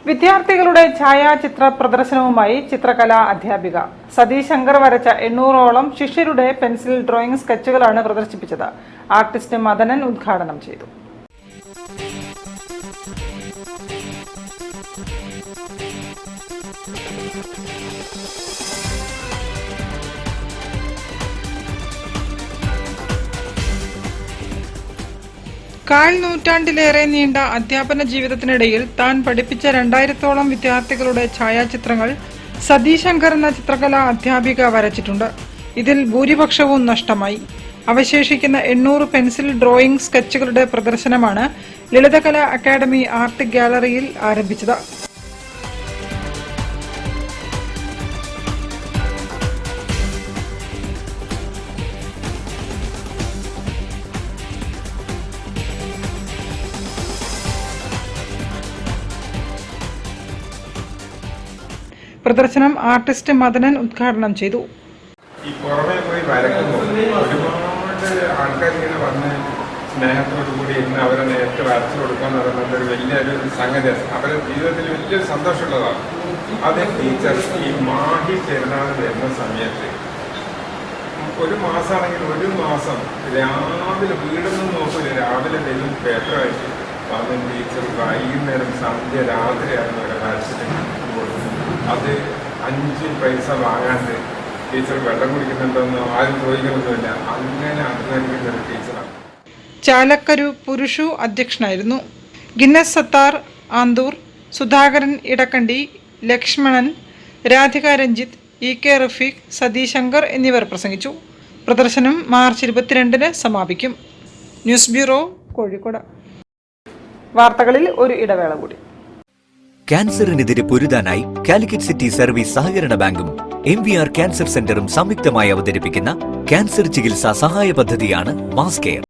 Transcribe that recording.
വിദ്യാർത്ഥികളുടെ ഛായാചിത്ര പ്രദർശനവുമായി ചിത്രകലാ അധ്യാപിക സതി ശങ്കർ വരച്ച 800ഓളം ശിഷ്യരുടെ പെൻസിൽ ഡ്രോയിംഗ് സ്കെച്ചുകളാണ് പ്രദർശിപ്പിച്ചത്. ആർട്ടിസ്റ്റ് മദനൻ ഉദ്ഘാടനം ചെയ്തു. കാൽ നൂറ്റാണ്ടിലേറെ നീണ്ട അധ്യാപന ജീവിതത്തിനിടയിൽ താൻ പഠിപ്പിച്ച 2000ഓളം വിദ്യാർത്ഥികളുടെ ഛായാചിത്രങ്ങൾ സതി ശങ്കർ എന്ന ചിത്രകലാ അധ്യാപിക വരച്ചിട്ടുണ്ട്. ഇതിൽ ഭൂരിപക്ഷവും നഷ്ടമായി. അവശേഷിക്കുന്ന 800 പെൻസിൽ ഡ്രോയിംഗ് സ്കെച്ചുകളുടെ പ്രദർശനമാണ് ലളിതകലാ അക്കാദമി ആർട്ട് ഗാലറിയിൽ ആരംഭിച്ചത്. പ്രദർശനം ആർട്ടിസ്റ്റ് മദനൻ ഉദ്ഘാടനം ചെയ്തു. ഈ പുറമെ പോയി വരയ്ക്കുമ്പോൾ ഒരുപാട് ആൾക്കാർ ഇങ്ങനെ വന്ന് സ്നേഹത്തോടു കൂടി ഇന്ന് അവരെ നേരിട്ട് വരച്ചു കൊടുക്കുക എന്ന് പറയുന്നത് ഒരു വലിയൊരു സംഗതിയാണ്. അവരുടെ ജീവിതത്തിൽ വലിയൊരു സന്തോഷമുള്ളതാണ്. അതേ ടീച്ചർ ഈ മാഹി പെരുന്നാൾ വരുന്ന സമയത്ത് ഒരു മാസമാണെങ്കിൽ ഒരു മാസം രാവിലെ വീടൊന്നും നോക്കില്ല, രാവിലെ വരും പേപ്പറായിട്ട് വന്ന് ടീച്ചർ വൈകുന്നേരം സന്ധ്യ രാത്രിയായിരുന്നു അവരെ വരച്ചിട്ട് കൊടുക്കുന്നത്. അത് 5 പൈസ വാങ്ങാണ്ട് ടീച്ചർ വെള്ളം കുടിക്കുന്നുണ്ടോന്നോ ആരും ചോദിക്കണമെന്നില്ല. അങ്ങനെ അധ്വാനിക്കുന്ന ഒരു ടീച്ചറാണ്. ചാലക്കരു പുരുഷു അധ്യക്ഷനായിരുന്നു. ഗിന്നസ് സത്താർ ആന്തൂർ, സുധാകരൻ ഇടക്കണ്ടി, ലക്ഷ്മണൻ, രാധിക രഞ്ജിത്ത്, EK റഫീഖ്, സതി ശങ്കർ എന്നിവർ പ്രസംഗിച്ചു. പ്രദർശനം മാർച്ച് 22-ന് സമാപിക്കും. News bureau, Kozhikode. വാർത്തകളിൽ ഒരു ഇടവേള കൂടി. ക്യാൻസറിനെതിരെ പൊരുതാനായി കാലിക്കറ്റ് സിറ്റി സർവീസ് സഹകരണ ബാങ്കും MVR ക്യാൻസർ സെന്ററും സംയുക്തമായി അവതരിപ്പിക്കുന്ന ക്യാൻസർ ചികിത്സാ സഹായ പദ്ധതിയാണ് മാസ് കെയർ.